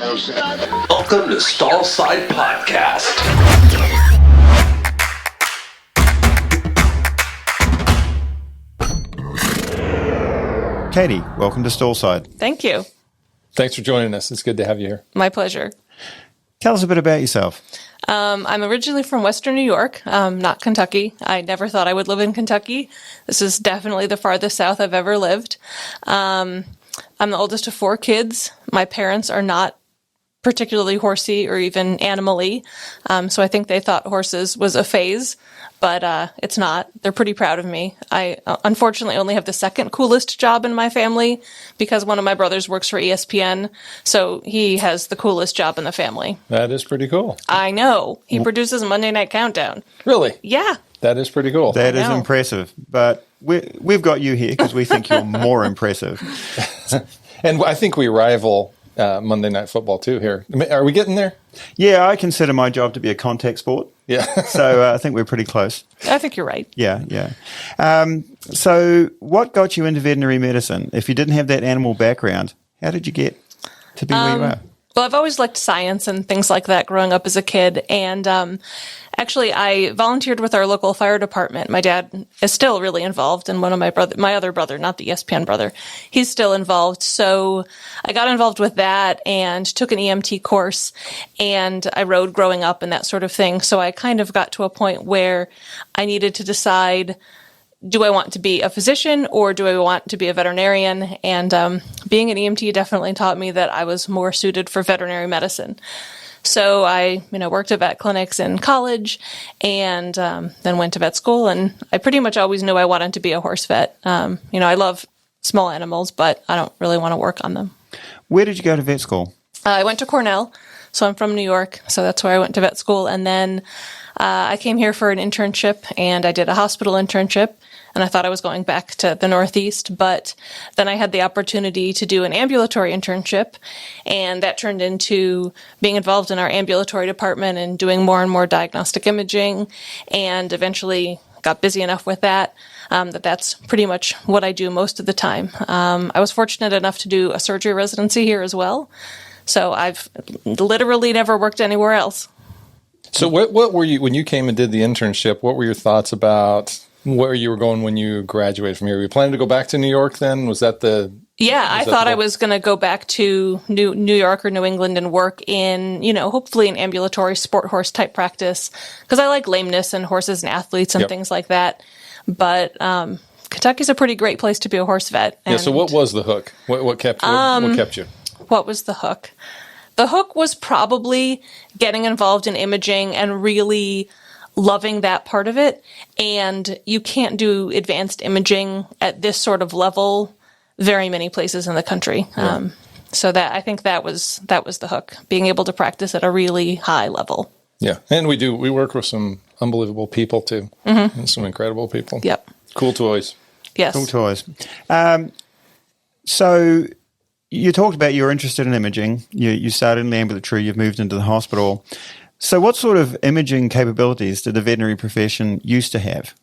Welcome to Stallside Podcast. Katie, welcome to Stallside. Thank you. Thanks for joining us. It's good to have you here. My pleasure. Tell us a bit about yourself. I'm originally from Western New York, not Kentucky. I never thought I would live in Kentucky. This is definitely the farthest south I've ever lived. I'm the oldest of 4 kids. My parents are not particularly horsey or even animal-y, so I think they thought horses was a phase, but it's not. They're pretty proud of me. I unfortunately only have the second coolest job in my family because one of my brothers works for ESPN, so he has the coolest job in the family. That is pretty cool. I know. He produces Monday Night Countdown. Really? Yeah. That is pretty cool. That is impressive, but we've got you here because we think you're more impressive. And I think we rival Monday Night Football too here. Are we getting there? Yeah, I consider my job to be a contact sport. Yeah. So I think we're pretty close. I think you're right. Yeah. So what got you into veterinary medicine? If you didn't have that animal background, how did you get to be where you are? Well, I've always liked science and things like that growing up as a kid. And actually, I volunteered with our local fire department. My dad is still really involved, and my other brother, not the ESPN brother, he's still involved. So I got involved with that and took an EMT course, and I rode growing up and that sort of thing. So I kind of got to a point where I needed to decide, do I want to be a physician or do I want to be a veterinarian? And being an EMT definitely taught me that I was more suited for veterinary medicine. So I, worked at vet clinics in college and then went to vet school. And I pretty much always knew I wanted to be a horse vet. I love small animals, but I don't really want to work on them. Where did you go to vet school? I went to Cornell. So I'm from New York. So that's where I went to vet school. And then I came here for an internship and I did a hospital internship. And I thought I was going back to the Northeast, but then I had the opportunity to do an ambulatory internship, and that turned into being involved in our ambulatory department and doing more and more diagnostic imaging, and eventually got busy enough with that that's pretty much what I do most of the time. I was fortunate enough to do a surgery residency here as well, so I've literally never worked anywhere else. So what were you, when you came and did the internship, what were your thoughts about where you were going when you graduated from here? Were you planning to go back to New York then? Was that the... Yeah, I thought I was going to go back to New York or New England and work in, hopefully an ambulatory sport horse type practice, because I like lameness and horses and athletes and things like that. But Kentucky's a pretty great place to be a horse vet. Yeah, so what was the hook? What kept you? What was the hook? The hook was probably getting involved in imaging and really loving that part of it. And you can't do advanced imaging at this sort of level very many places in the country. Yeah. So I think that was the hook, being able to practice at a really high level. Yeah. And we work with some unbelievable people too. Mm-hmm. And some incredible people. Yep. Cool toys. Yes. Cool toys. So you talked about you're interested in imaging. You started in the ambulatory, you've moved into the hospital. So what sort of imaging capabilities did the veterinary profession used to have?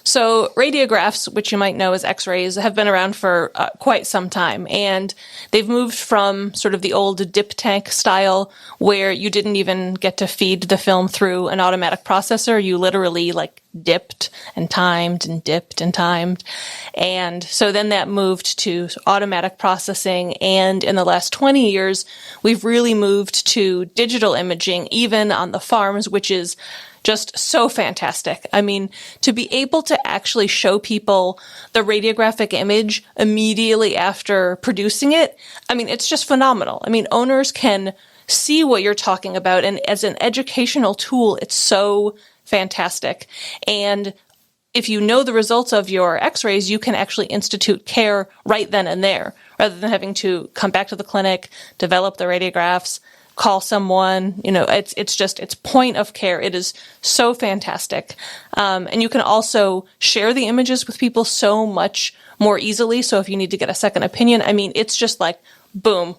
So radiographs, which you might know as x-rays, have been around for quite some time. And they've moved from sort of the old dip tank style where you didn't even get to feed the film through an automatic processor. You literally dipped and timed and dipped and timed. And so then that moved to automatic processing. And in the last 20 years, we've really moved to digital imaging, even on the farms, which is just so fantastic. I mean, to be able to actually show people the radiographic image immediately after producing it, I mean, it's just phenomenal. I mean, owners can see what you're talking about, and as an educational tool, it's so fantastic. And if you know the results of your x-rays, you can actually institute care right then and there, rather than having to come back to the clinic, develop the radiographs, call someone, it's point of care. It is so fantastic. And you can also share the images with people so much more easily. So if you need to get a second opinion, I mean, it's just boom,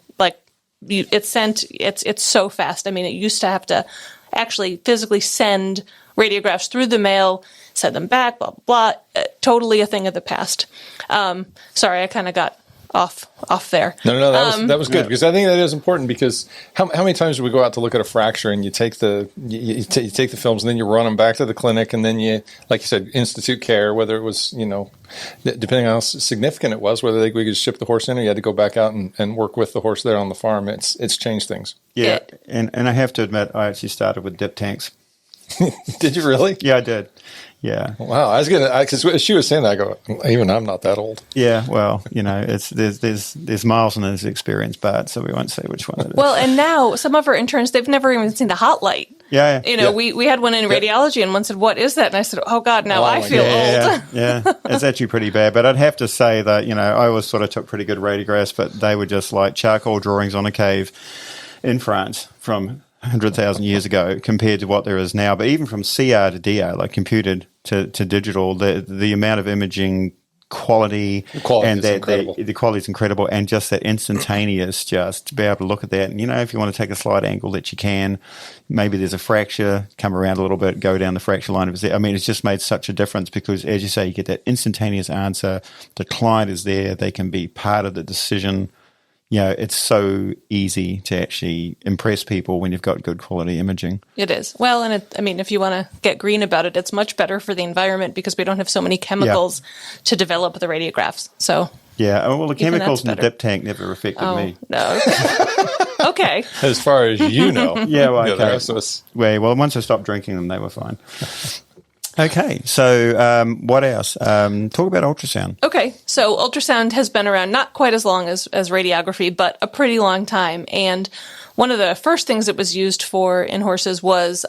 it's sent, it's so fast. I mean, it used to have to actually physically send radiographs through the mail, send them back, blah, blah, blah. Totally a thing of the past. Sorry, I kind of got off there. No, that was good because I think that is important because how many times do we go out to look at a fracture and you take the you take the films and then you run them back to the clinic and then you, like you said, institute care, whether it was, depending on how significant it was, whether we could ship the horse in or you had to go back out and work with the horse there on the farm. It's changed things. Yeah, and I have to admit, I actually started with dip tanks. Did you really? Yeah, I did. Yeah. Wow. I was because she was saying that, I go, even I'm not that old. Yeah. Well, there's miles and there's experience, but so we won't say which one it is. Well, and now some of our interns, they've never even seen the hot light. Yeah. We had one in radiology and one said, "What is that?" And I said, "Oh God, now I feel old." Yeah. It's actually pretty bad, but I'd have to say that, I always sort of took pretty good radiographs, but they were just like charcoal drawings on a cave in France from 100,000 years ago compared to what there is now. But even from CR to DR, like computed to digital, the amount of imaging quality and the quality is incredible, and just that instantaneous, just to be able to look at that. And if you want to take a slight angle, that you can. Maybe there's a fracture, come around a little bit, go down the fracture line. It's just made such a difference because, as you say, you get that instantaneous answer. The client is there; they can be part of the decision. It's so easy to actually impress people when you've got good quality imaging. It is. Well, and if you want to get green about it, it's much better for the environment because we don't have so many chemicals to develop the radiographs. So yeah, well, the chemicals in the dip tank never affected me. No. Okay. As far as you know. Yeah, well, okay. The rest of us. Well, once I stopped drinking them, they were fine. Okay, so what else? Talk about ultrasound. Okay, so ultrasound has been around not quite as long as radiography, but a pretty long time. And one of the first things it was used for in horses was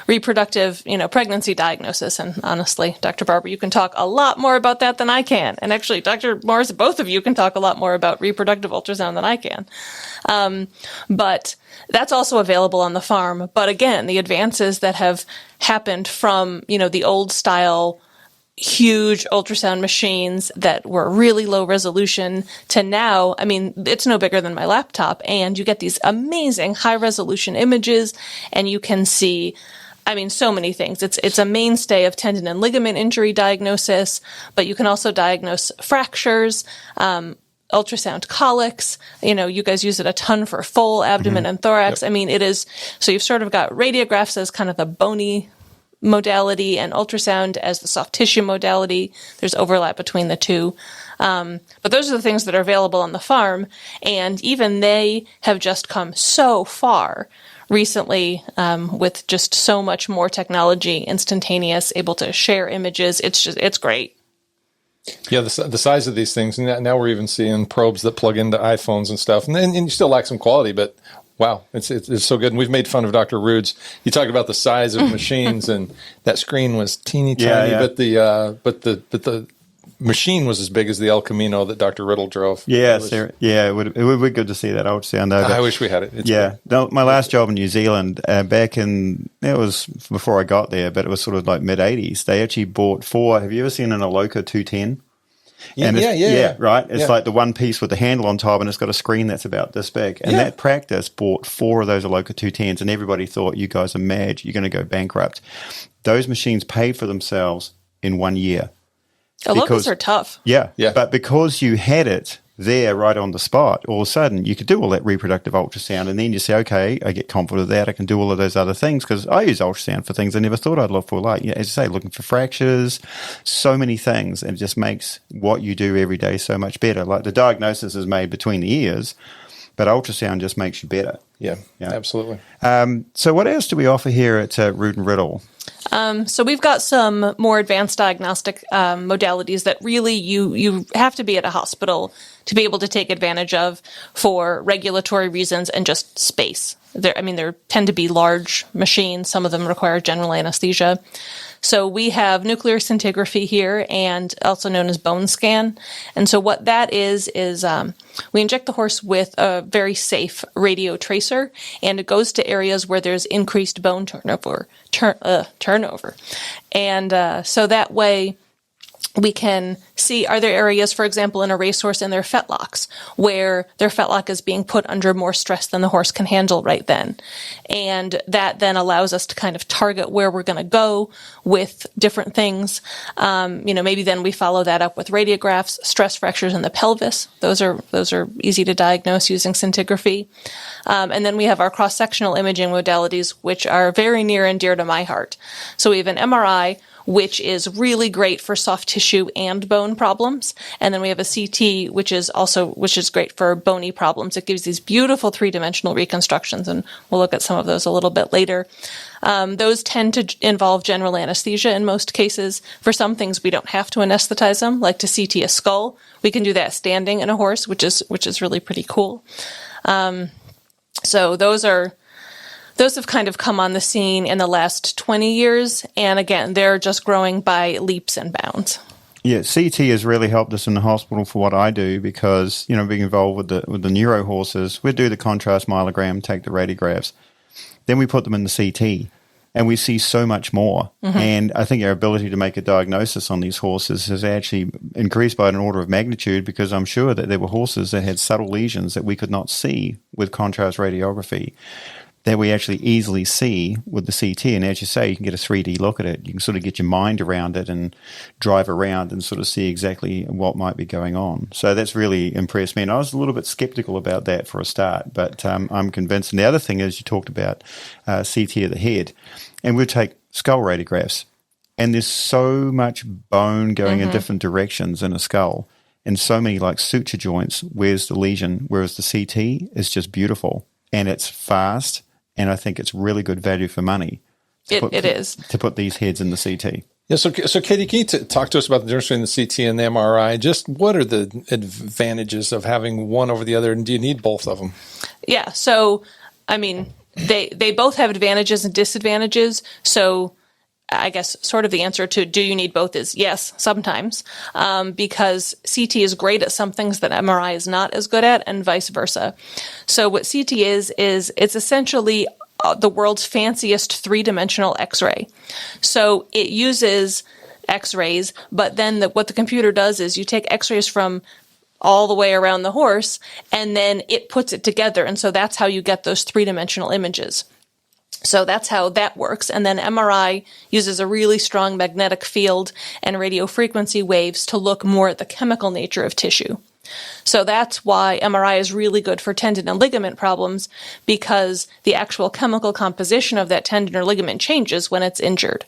reproductive, pregnancy diagnosis. And honestly, Dr. Barber, you can talk a lot more about that than I can. And actually, Dr. Morris, both of you can talk a lot more about reproductive ultrasound than I can. But that's also available on the farm. But again, the advances that have happened from, the old style huge ultrasound machines that were really low resolution to now, it's no bigger than my laptop, and you get these amazing high resolution images and you can see so many things. It's a mainstay of tendon and ligament injury diagnosis, but you can also diagnose fractures, ultrasound colics. You guys use it a ton for full abdomen and thorax. Yep. It is, so you've sort of got radiographs as kind of the bony modality and ultrasound as the soft tissue modality. There's overlap between the two. But those are the things that are available on the farm. And even they have just come so far recently with just so much more technology, instantaneous, able to share images. It's great. Yeah, the size of these things. Now we're even seeing probes that plug into iPhones and stuff. And you still lack some quality, but wow, it's so good. And we've made fun of Dr. Rood's. You talked about the size of machines, and that screen was teeny tiny, but the machine was as big as the El Camino that Dr. Riddle drove. Yes, it would be good to see that ultrasound. I wish we had it. No, my last job in New Zealand, back in, it was before I got there, but it was sort of like mid-'80s. They actually bought 4. Have you ever seen an Aloka 210? Yeah, right. It's like the one piece with the handle on top, and it's got a screen that's about this big. And that practice bought 4 of those Aloka 210s, and everybody thought, you guys are mad, you're going to go bankrupt. Those machines paid for themselves in 1 year. Alokas are tough. Yeah. But because you had it there right on the spot, all of a sudden you could do all that reproductive ultrasound, and then you say, okay, I get confident of that, I can do all of those other things, because I use ultrasound for things I never thought I'd look for, like, as you say, looking for fractures, so many things, and it just makes what you do every day so much better. Like the diagnosis is made between the ears, but ultrasound just makes you better. Yeah. Absolutely. So what else do we offer here at Rood and Riddle? So we've got some more advanced diagnostic modalities that really you have to be at a hospital to be able to take advantage of for regulatory reasons and just space. There tend to be large machines. Some of them require general anesthesia. So we have nuclear scintigraphy here, and also known as bone scan. And so what that is we inject the horse with a very safe radio tracer, and it goes to areas where there's increased bone turnover. And so that way we can see, are there areas, for example, in a racehorse in their fetlocks, where their fetlock is being put under more stress than the horse can handle right then. And that then allows us to kind of target where we're going to go with different things. Maybe then we follow that up with radiographs, stress fractures in the pelvis. Those are easy to diagnose using scintigraphy. And then we have our cross-sectional imaging modalities, which are very near and dear to my heart. So we have an MRI, which is really great for soft tissue and bone problems. And then we have a CT, which is great for bony problems. It gives these beautiful three-dimensional reconstructions, and we'll look at some of those a little bit later. Those tend to involve general anesthesia in most cases. For some things, we don't have to anesthetize them, like to CT a skull. We can do that standing in a horse, which is really pretty cool. So those have kind of come on the scene in the last 20 years. And again, they're just growing by leaps and bounds. Yeah, CT has really helped us in the hospital for what I do because, being involved with the neuro horses, we do the contrast myelogram, take the radiographs. Then we put them in the CT and we see so much more. Mm-hmm. And I think our ability to make a diagnosis on these horses has actually increased by an order of magnitude because I'm sure that there were horses that had subtle lesions that we could not see with contrast radiography that we actually easily see with the CT. And as you say, you can get a 3D look at it. You can sort of get your mind around it and drive around and sort of see exactly what might be going on. So that's really impressed me. And I was a little bit skeptical about that for a start, but I'm convinced. And the other thing is you talked about CT of the head, and we'll take skull radiographs. And there's so much bone going in different directions in a skull and so many like suture joints. Where's the lesion? Whereas the CT is just beautiful and it's fast. And I think it's really good value for money. It is. To put these heads in the CT. Yeah, so Katie, can you talk to us about the difference between the CT and the MRI? Just what are the advantages of having one over the other, and do you need both of them? Yeah, so, I mean, they both have advantages and disadvantages. So I guess sort of the answer to do you need both is yes, sometimes, because CT is great at some things that MRI is not as good at, and vice versa. So what CT is it's essentially the world's fanciest three-dimensional X-ray. So it uses X-rays, but then what the computer does is you take X-rays from all the way around the horse, and then it puts it together, and so that's how you get those three-dimensional images. So that's how that works. And then MRI uses a really strong magnetic field and radio frequency waves to look more at the chemical nature of tissue. So that's why MRI is really good for tendon and ligament problems, because the actual chemical composition of that tendon or ligament changes when it's injured.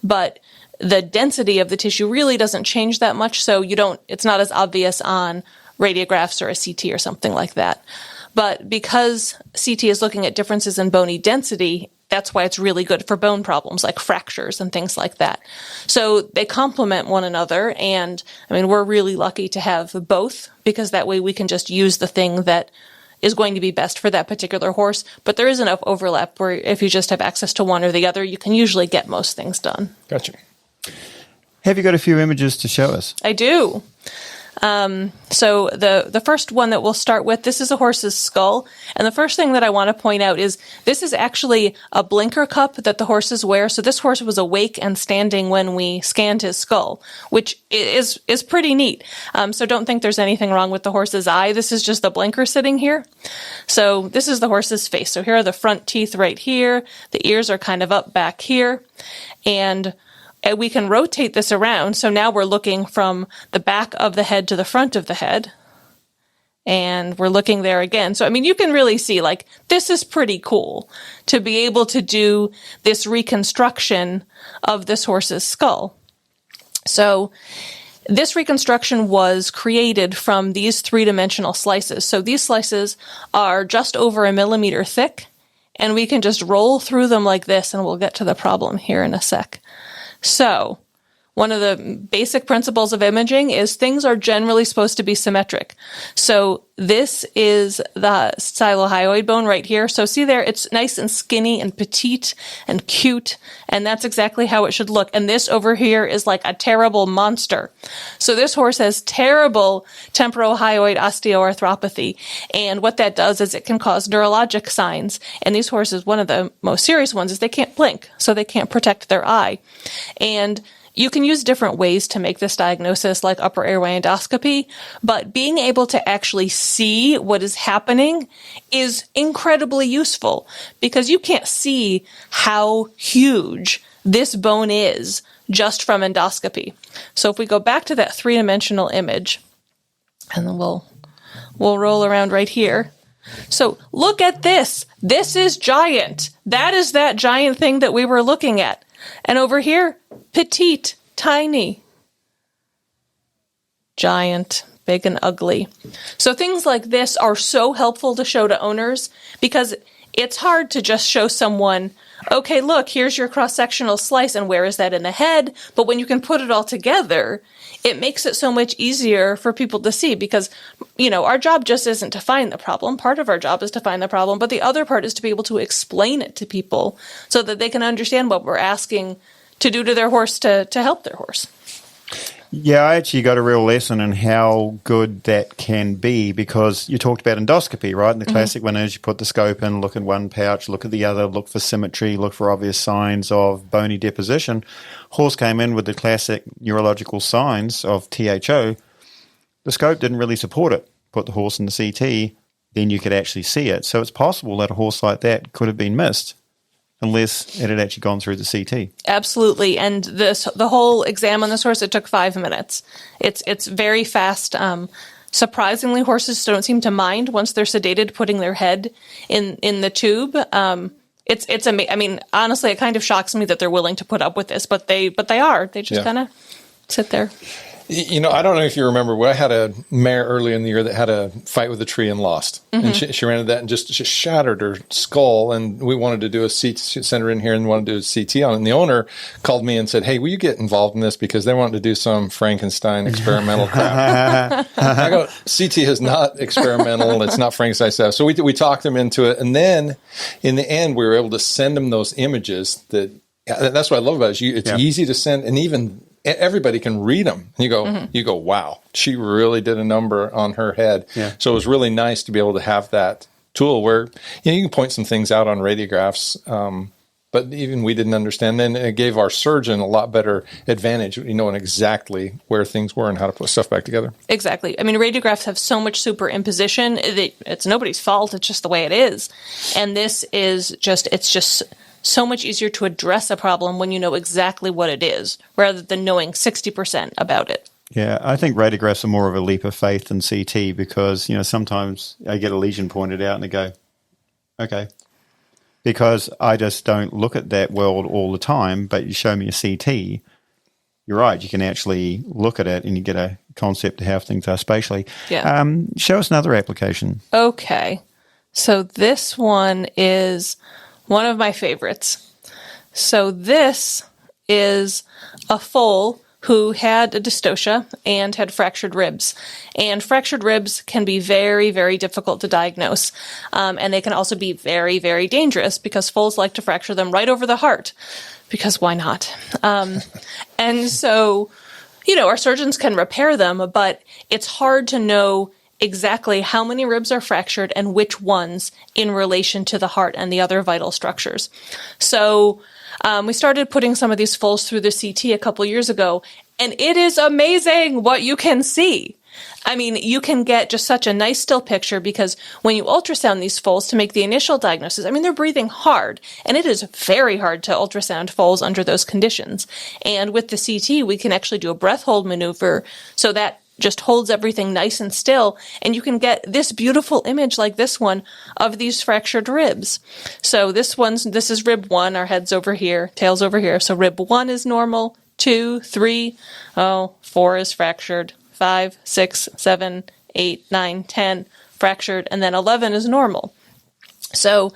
But the density of the tissue really doesn't change that much, so it's not as obvious on radiographs or a CT or something like that. But because CT is looking at differences in bony density, that's why it's really good for bone problems like fractures and things like that. So they complement one another, and I mean, we're really lucky to have both, because that way we can just use the thing that is going to be best for that particular horse. But there is enough overlap where if you just have access to one or the other, you can usually get most things done. Gotcha. Have you got a few images to show us? I do. So the first one that we'll start with, this is a horse's skull. And the first thing that I want to point out is this is actually a blinker cup that the horses wear. So this horse was awake and standing when we scanned his skull, which is pretty neat. So don't think there's anything wrong with the horse's eye. This is just the blinker sitting here. So this is the horse's face. So here are the front teeth right here. The ears are kind of up back here. And we can rotate this around. So now we're looking from the back of the head to the front of the head. And we're looking there again. So, I mean, you can really see, like, this is pretty cool to be able to do this reconstruction of this horse's skull. So this reconstruction was created from these three-dimensional slices. So these slices are just over 1 millimeter thick, and we can just roll through them like this, and we'll get to the problem here in a sec. So, one of the basic principles of imaging is things are generally supposed to be symmetric. So this is the stylohyoid bone right here. So see there, it's nice and skinny and petite and cute, and that's exactly how it should look. And this over here is like a terrible monster. So this horse has terrible temporohyoid osteoarthropathy, and what that does is it can cause neurologic signs. And these horses, one of the most serious ones is they can't blink, so they can't protect their eye. And you can use different ways to make this diagnosis, like upper airway endoscopy, but being able to actually see what is happening is incredibly useful because you can't see how huge this bone is just from endoscopy. So if we go back to that three-dimensional image, and then we'll roll around right here. So look at this. This is giant. That is that giant thing that we were looking at. And over here, petite, tiny, giant, big and ugly. So things like this are so helpful to show to owners because it's hard to just show someone, okay, look, here's your cross-sectional slice and where is that in the head? But when you can put it all together, it makes it so much easier for people to see because, our job just isn't to find the problem. Part of our job is to find the problem, but the other part is to be able to explain it to people so that they can understand what we're asking to do to their horse to help their horse. Yeah, I actually got a real lesson in how good that can be because you talked about endoscopy, right? And the classic one is you put the scope in, look in one pouch, look at the other, look for symmetry, look for obvious signs of bony deposition. Horse came in with the classic neurological signs of THO. The scope didn't really support it. Put the horse in the CT, then you could actually see it. So it's possible that a horse like that could have been missed unless it had actually gone through the CT. Absolutely. And the whole exam on this horse, it took 5 minutes. It's very fast. Surprisingly, horses don't seem to mind once they're sedated putting their head in the tube. It's amazing. I mean, honestly, it kind of shocks me that they're willing to put up with this, but they are. They just kind of sit there. I don't know if you remember, I had a mare earlier in the year that had a fight with a tree and lost. And she ran into that and just shattered her skull. And we wanted to do a CT, send her in here and wanted to do a CT on it. And the owner called me and said, hey, will you get involved in this? Because they wanted to do some Frankenstein experimental crap. I go, CT is not experimental. It's not Frankenstein stuff. So we talked them into it. And then in the end, we were able to send them those images that's what I love about it. It's easy to send, and even everybody can read them. And you go, wow, she really did a number on her head. Yeah. So it was really nice to be able to have that tool where you can point some things out on radiographs, but even we didn't understand. Then it gave our surgeon a lot better advantage, knowing exactly where things were and how to put stuff back together. Exactly. I mean, radiographs have so much superimposition. It's nobody's fault. It's just the way it is. And this is it's just so much easier to address a problem when you know exactly what it is, rather than knowing 60% about it. Yeah, I think radiographs are more of a leap of faith than CT because, sometimes I get a lesion pointed out and they go, okay. Because I just don't look at that world all the time, but you show me a CT, you're right, you can actually look at it and you get a concept of how things are spatially. Yeah. Show us another application. Okay. So this one is one of my favorites. So this is a foal who had a dystocia and had fractured ribs. And fractured ribs can be very, very difficult to diagnose. And they can also be very, very dangerous because foals like to fracture them right over the heart. Because why not? And so, our surgeons can repair them, but it's hard to know exactly how many ribs are fractured and which ones in relation to the heart and the other vital structures. So we started putting some of these foals through the CT a couple years ago, and it is amazing what you can see. I mean, you can get just such a nice still picture because when you ultrasound these foals to make the initial diagnosis, I mean, they're breathing hard, and it is very hard to ultrasound foals under those conditions. And with the CT, we can actually do a breath hold maneuver so that just holds everything nice and still, and you can get this beautiful image like this one of these fractured ribs. So this is rib 1, our head's over here, tail's over here. So rib 1 is normal, 2, 3, 4 is fractured, 5, 6, 7, 8, 9, 10 fractured, and then 11 is normal. So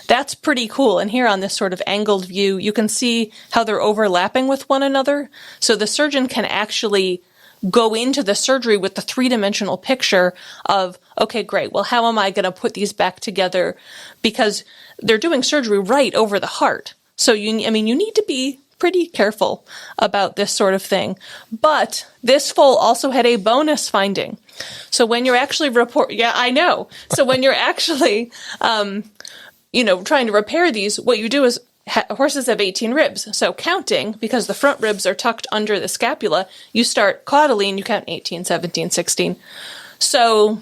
that's pretty cool. And here on this sort of angled view, you can see how they're overlapping with one another. So the surgeon can actually go into the surgery with the three-dimensional picture of, okay, great, well, how am I going to put these back together? Because they're doing surgery right over the heart. So you need to be pretty careful about this sort of thing. But this foal also had a bonus finding. So when you're actually So when you're actually, trying to repair these, what you do is horses have 18 ribs. So counting, because the front ribs are tucked under the scapula, you start caudally and you count 18, 17, 16. So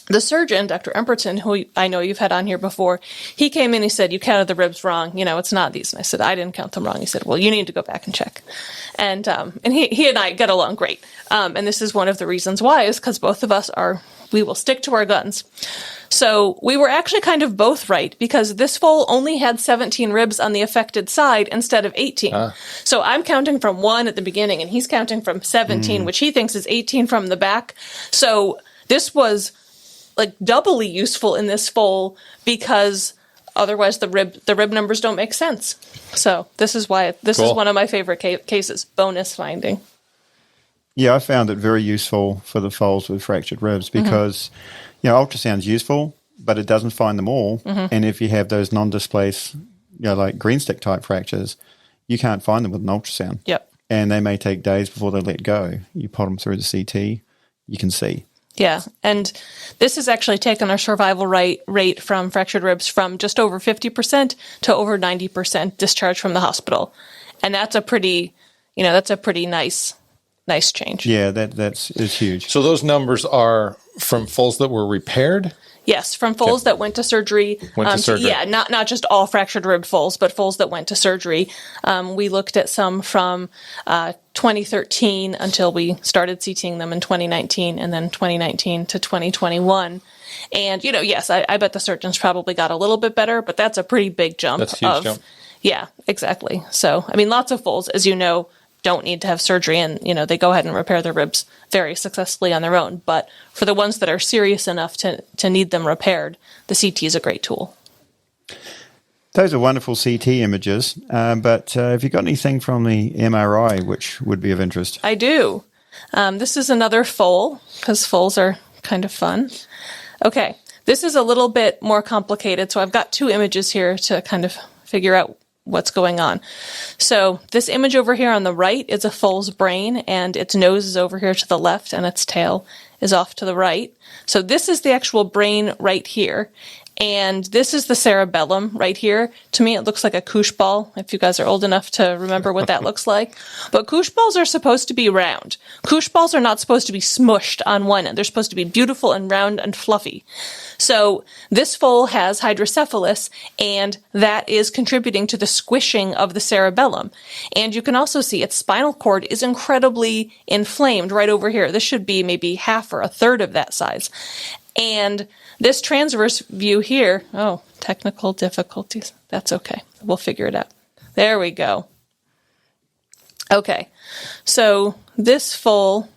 the surgeon, Dr. Emberton, who I know you've had on here before, he came in, he said, you counted the ribs wrong. It's not these. And I said, I didn't count them wrong. He said, well, you need to go back and check. And he and I get along great. And this is one of the reasons why, is because both of us we will stick to our guns. So we were actually kind of both right, because this foal only had 17 ribs on the affected side instead of 18. So I'm counting from 1 at the beginning, and he's counting from 17, which he thinks is 18 from the back. So this was like doubly useful in this foal, because otherwise the rib numbers don't make sense. So this is why this is one of my favorite cases. Bonus finding. Yeah, I found it very useful for the foals with fractured ribs, because ultrasound's useful, but it doesn't find them all. And if you have those non-displaced, like green stick type fractures, you can't find them with an ultrasound. Yep. And they may take days before they let go. You pot them through the CT, you can see. Yeah, and this has actually taken our survival rate from fractured ribs from just over 50% to over 90% discharge from the hospital, and that's a pretty nice change. Yeah, that's huge. So those numbers are from foals that were repaired? Yes, from foals that went to surgery. Yeah, not just all fractured rib foals, but foals that went to surgery. We looked at some from 2013 until we started CTing them in 2019, and then 2019 to 2021. And, yes, I bet the surgeons probably got a little bit better, but that's a pretty big jump. That's a huge jump. Yeah, exactly. So, lots of foals, as you know, don't need to have surgery, and they go ahead and repair their ribs very successfully on their own. But for the ones that are serious enough to need them repaired, the CT is a great tool. Those are wonderful CT images, but have you got anything from the MRI which would be of interest? I do. This is another foal, because foals are kind of fun. Okay, this is a little bit more complicated, so I've got 2 images here to kind of figure out what's going on. So this image over here on the right is a foal's brain, and its nose is over here to the left, and its tail is off to the right. So this is the actual brain right here. And this is the cerebellum right here. To me, it looks like a koosh ball, if you guys are old enough to remember what that looks like. But koosh balls are supposed to be round. Koosh balls are not supposed to be smushed on one end. They're supposed to be beautiful and round and fluffy. So this foal has hydrocephalus, and that is contributing to the squishing of the cerebellum. And you can also see its spinal cord is incredibly inflamed right over here. This should be maybe half or a third of that size. And this transverse view here, technical difficulties. That's okay. We'll figure it out. There we go. Okay. So this foal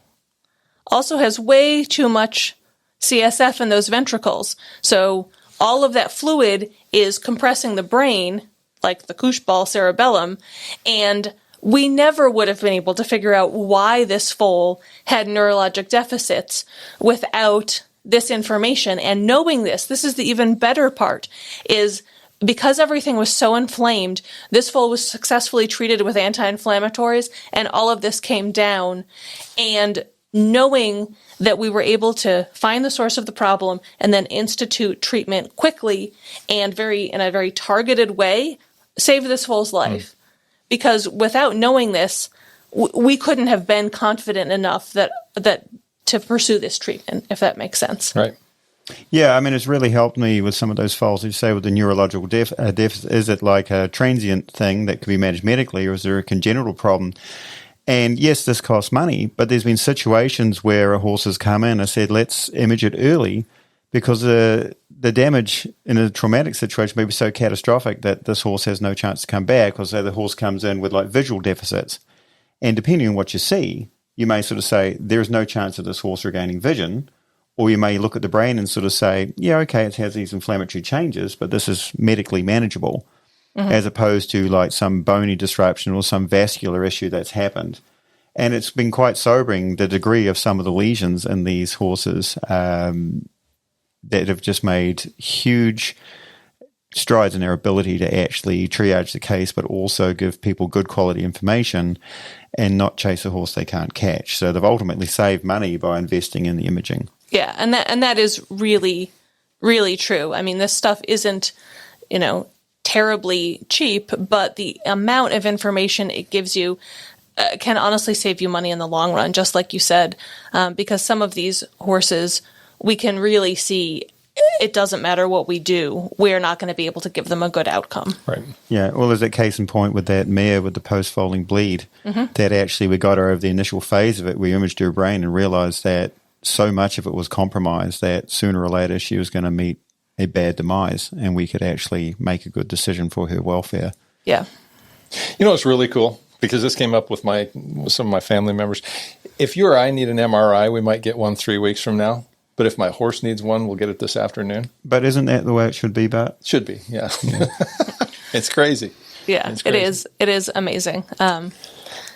also has way too much CSF in those ventricles. So all of that fluid is compressing the brain, like the koosh ball cerebellum, and we never would have been able to figure out why this foal had neurologic deficits without this information. And knowing this is the even better part, is because everything was so inflamed, this foal was successfully treated with anti-inflammatories, and all of this came down. And knowing that we were able to find the source of the problem and then institute treatment quickly and in a very targeted way, saved this foal's life. Because without knowing this, we couldn't have been confident enough that to pursue this treatment, if that makes sense. Right. Yeah, it's really helped me with some of those foals. You say with the neurological deficit, is it like a transient thing that could be managed medically, or is there a congenital problem? And yes, this costs money, but there's been situations where a horse has come in and said, let's image it early, because the damage in a traumatic situation may be so catastrophic that this horse has no chance to come back, because say the horse comes in with like visual deficits. And depending on what you see, you may sort of say, there's no chance of this horse regaining vision. Or you may look at the brain and sort of say, yeah, okay, it has these inflammatory changes, but this is medically manageable, as opposed to like some bony disruption or some vascular issue that's happened. And it's been quite sobering, the degree of some of the lesions in these horses that have just made huge strides in their ability to actually triage the case, but also give people good quality information and not chase a horse they can't catch. So they've ultimately saved money by investing in the imaging. Yeah, and that is really, really true. This stuff isn't, terribly cheap, but the amount of information it gives you can honestly save you money in the long run, just like you said, because some of these horses, we can really see it doesn't matter what we do, we're not going to be able to give them a good outcome. Right. Yeah, well, there's a case in point with that mare with the post-foaling bleed, that actually we got her over the initial phase of it. We imaged her brain and realized that so much of it was compromised that sooner or later she was going to meet a bad demise, and we could actually make a good decision for her welfare. Yeah. You know what's really cool? Because this came up with some of my family members. If you or I need an MRI, we might get one 3 weeks from now. But if my horse needs one, we'll get it this afternoon. But isn't that the way it should be, Bart? Should be, yeah. It's crazy. Yeah, it's crazy. It is. It is amazing.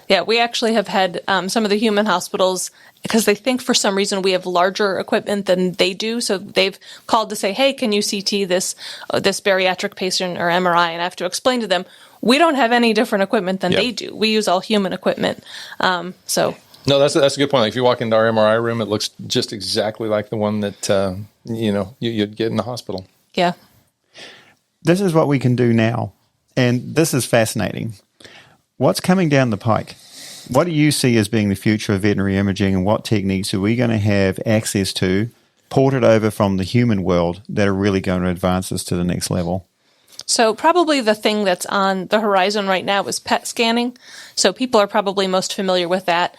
Yeah, we actually have had some of the human hospitals, because they think for some reason we have larger equipment than they do. So they've called to say, hey, can you CT this bariatric patient or MRI? And I have to explain to them, we don't have any different equipment than they do. We use all human equipment. No, that's a good point. Like if you walk into our MRI room, it looks just exactly like the one that you'd get in the hospital. Yeah. This is what we can do now, and this is fascinating. What's coming down the pike? What do you see as being the future of veterinary imaging, and what techniques are we going to have access to, ported over from the human world, that are really going to advance us to the next level? So probably the thing that's on the horizon right now is PET scanning. So people are probably most familiar with that.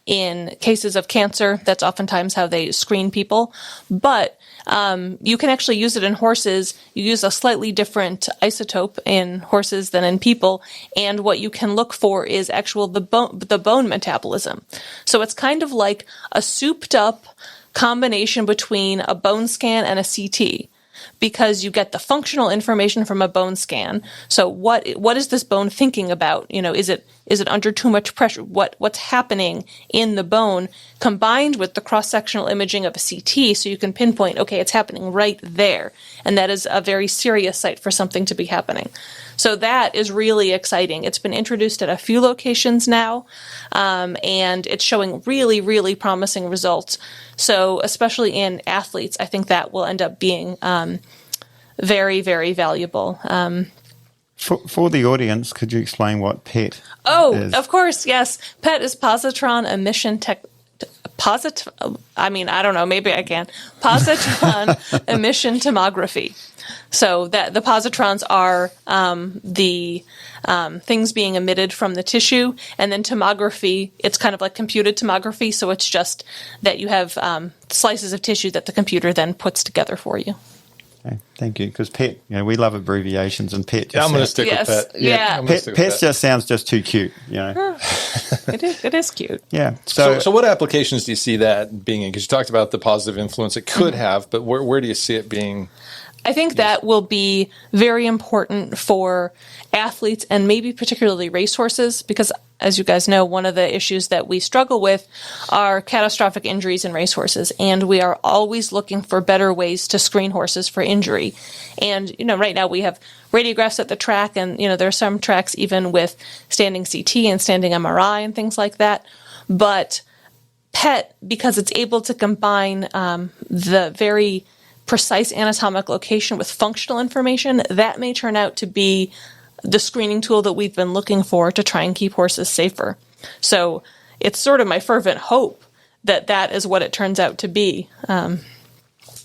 In cases of cancer, that's oftentimes how they screen people. But you can actually use it in horses. You use a slightly different isotope in horses than in people. And what you can look for is the bone metabolism. So it's kind of like a souped up combination between a bone scan and a CT. Because you get the functional information from a bone scan. So what is this bone thinking about? Is it under too much pressure? What's happening in the bone, combined with the cross-sectional imaging of a CT, so you can pinpoint, okay, it's happening right there. And that is a very serious site for something to be happening. So that is really exciting. It's been introduced at a few locations now, and it's showing really, really promising results. So especially in athletes, I think that will end up being very, very valuable. For the audience, could you explain what PET is? Oh, of course, yes. PET is positron emission I don't know, maybe I can. Positron emission tomography. So that the positrons are the things being emitted from the tissue, and then tomography, it's kind of like computed tomography, so it's just that you have slices of tissue that the computer then puts together for you. Okay, thank you. Because PET, we love abbreviations, and PET. I'm going to stick with PET. Yeah. PET just sounds just too cute. It is cute. Yeah. So what applications do you see that being in? Because you talked about the positive influence it could have, but where do you see it being? I think that will be very important for athletes and maybe particularly racehorses, because as you guys know, one of the issues that we struggle with are catastrophic injuries in racehorses, and we are always looking for better ways to screen horses for injury. And, right now we have radiographs at the track, and, there are some tracks even with standing CT and standing MRI and things like that. But PET, because it's able to combine the very precise anatomic location with functional information, that may turn out to be the screening tool that we've been looking for to try and keep horses safer. So it's sort of my fervent hope that is what it turns out to be. And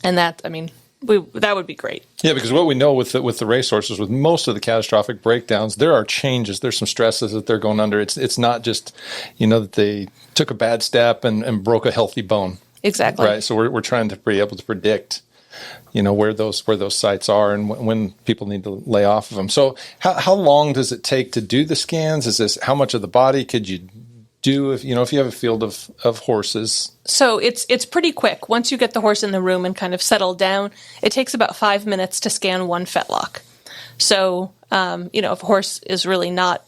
that, that would be great. Yeah, because what we know with the racehorses, with most of the catastrophic breakdowns, there are changes. There's some stresses that they're going under. It's not just, that they took a bad step and broke a healthy bone. Exactly. Right. So we're trying to be able to predict where those sites are and when people need to lay off of them. So how long does it take to do the scans? Is this how much of the body could you do if you have a field of horses? So it's pretty quick. Once you get the horse in the room and kind of settle down, it takes about 5 minutes to scan one fetlock. So if a horse is really not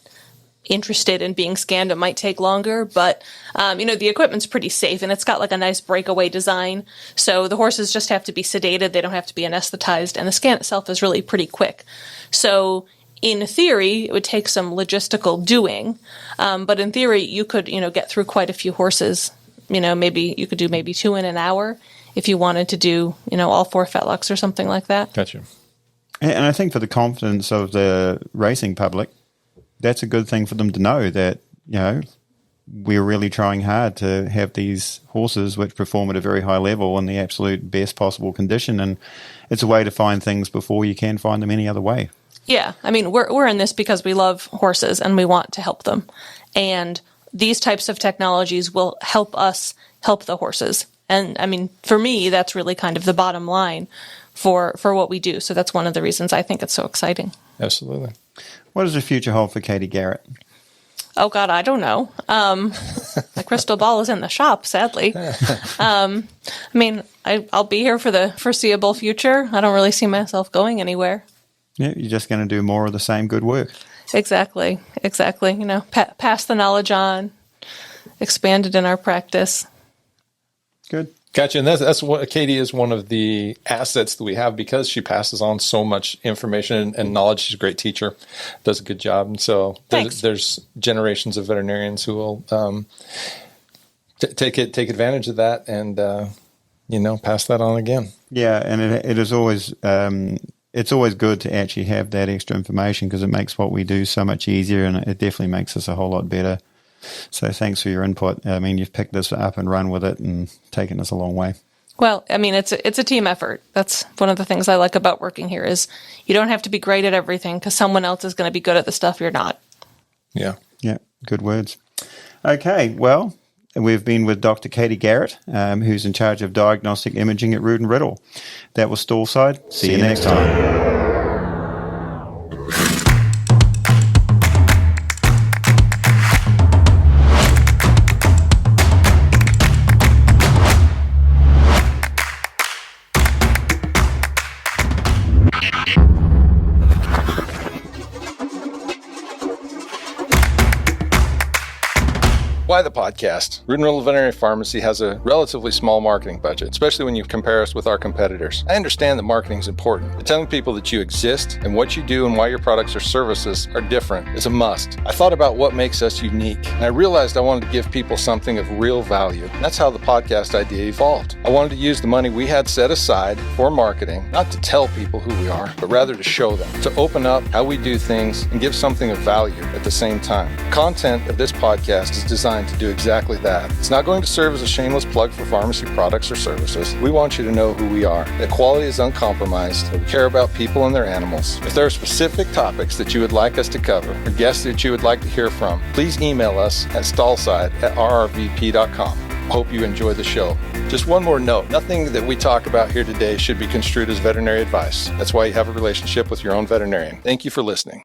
interested in being scanned, it might take longer, but the equipment's pretty safe, and it's got like a nice breakaway design, so the horses just have to be sedated, they don't have to be anesthetized, and the scan itself is really pretty quick. So in theory, it would take some logistical doing, but in theory, you could get through quite a few horses. Maybe you could do maybe 2 in an hour if you wanted to do all 4 fetlocks or something like that. Gotcha. And I think for the confidence of the racing public, that's a good thing for them to know that, we're really trying hard to have these horses which perform at a very high level in the absolute best possible condition. And it's a way to find things before you can find them any other way. Yeah. I mean, we're in this because we love horses and we want to help them. And these types of technologies will help us help the horses. And I mean, for me, that's really kind of the bottom line for what we do. So that's one of the reasons I think it's so exciting. Absolutely. What does the future hold for Katie Garrett? Oh, God, I don't know. My crystal ball is in the shop, sadly. I mean, I'll be here for the foreseeable future. I don't really see myself going anywhere. Yeah, you're just going to do more of the same good work. Exactly. Pass the knowledge on, expand it in our practice. Good. Gotcha. And that's what Katie is, one of the assets that we have because she passes on so much information and knowledge. She's a great teacher, does a good job. And so there's generations of veterinarians who will take advantage of that and, pass that on again. Yeah. And it is always, it's always good to actually have that extra information because it makes what we do so much easier and it definitely makes us a whole lot better. So thanks for your input. I mean, you've picked this up and run with it and taken us a long way. Well, I mean, it's a team effort. That's one of the things I like about working here is you don't have to be great at everything because someone else is going to be good at the stuff you're not. Yeah. Yeah. Good words. Okay. Well, we've been with Dr. Katie Garrett, who's in charge of diagnostic imaging at Rood and Riddle. That was Stallside. See you next time. Why the podcast? Rood and Riddle Veterinary Pharmacy has a relatively small marketing budget, especially when you compare us with our competitors. I understand that marketing is important, but telling people that you exist and what you do and why your products or services are different is a must. I thought about what makes us unique, and I realized I wanted to give people something of real value. That's how the podcast idea evolved. I wanted to use the money we had set aside for marketing, not to tell people who we are, but rather to show them, to open up how we do things and give something of value at the same time. The content of this podcast is designed to do exactly that. It's not going to serve as a shameless plug for pharmacy products or services. We want you to know who we are, that quality is uncompromised, that we care about people and their animals. If there are specific topics that you would like us to cover or guests that you would like to hear from, please email us at stallside@rrvp.com. Hope you enjoy the show. Just one more note, nothing that we talk about here today should be construed as veterinary advice. That's why you have a relationship with your own veterinarian. Thank you for listening.